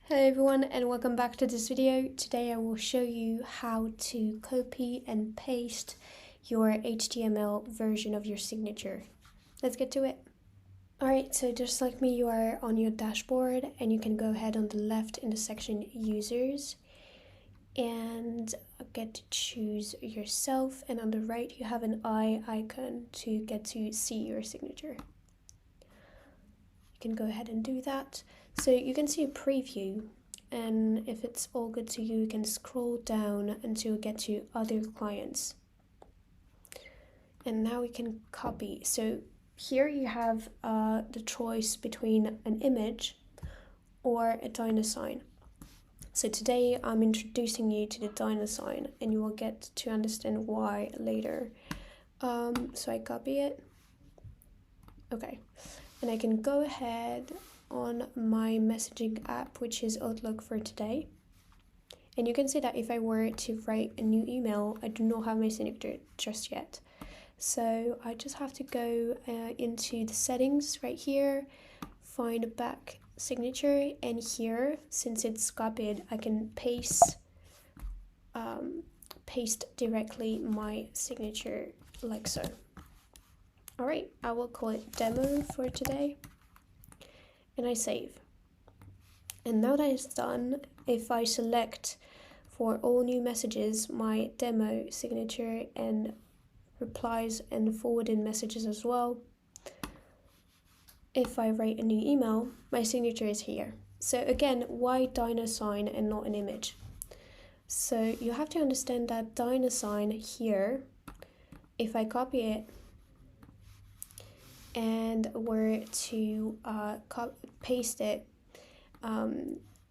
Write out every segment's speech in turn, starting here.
Hello everyone and welcome back to this video. Today I will show you how to copy and paste your HTML version of your signature. Let's get to it. Alright, so just like me, you are on your dashboard and you can go ahead on the left in the section users and get to choose yourself, and on the right you have an eye icon to get to see your signature. You can go ahead and do that. So you can see a preview, and if it's all good to you, you can scroll down until you get to other clients. And now we can copy. So here you have the choice between an image or a DynaSign. So today I'm introducing you to the DynaSign, and you will get to understand why later. So I copy it. Okay, and I can go ahead on my messaging app, which is Outlook for today. And you can see that if I were to write a new email, I do not have my signature just yet. So I just have to go into the settings right here, find back signature, and here, since it's copied, I can paste directly my signature like so. Alright, I will call it demo for today. And I save. And now that it's done, if I select for all new messages my demo signature and replies and forwarded messages as well, if I write a new email, my signature is here. So again, why DynaSign and not an image? So you have to understand that DynaSign here, if I copy it and were to paste it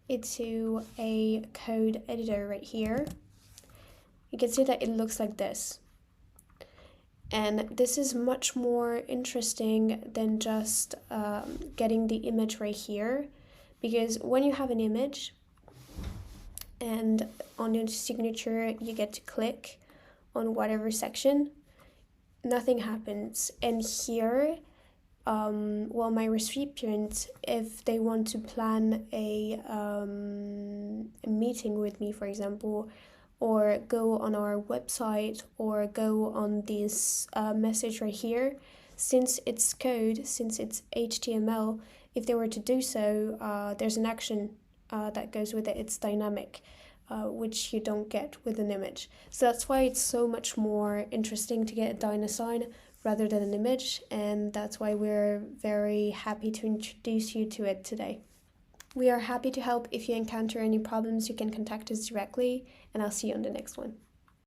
into a code editor right here, you can see that it looks like this. And this is much more interesting than just getting the image right here, because when you have an image and on your signature you get to click on whatever section, nothing happens. And here, well, my recipient, if they want to plan a meeting with me, for example, or go on our website or go on this message right here, since it's code, since it's HTML, if they were to do so, there's an action that goes with it. It's dynamic, which you don't get with an image. So that's why it's so much more interesting to get a DynaSign rather than an image, and that's why we're very happy to introduce you to it today. We are happy to help. If you encounter any problems, you can contact us directly, and I'll see you on the next one.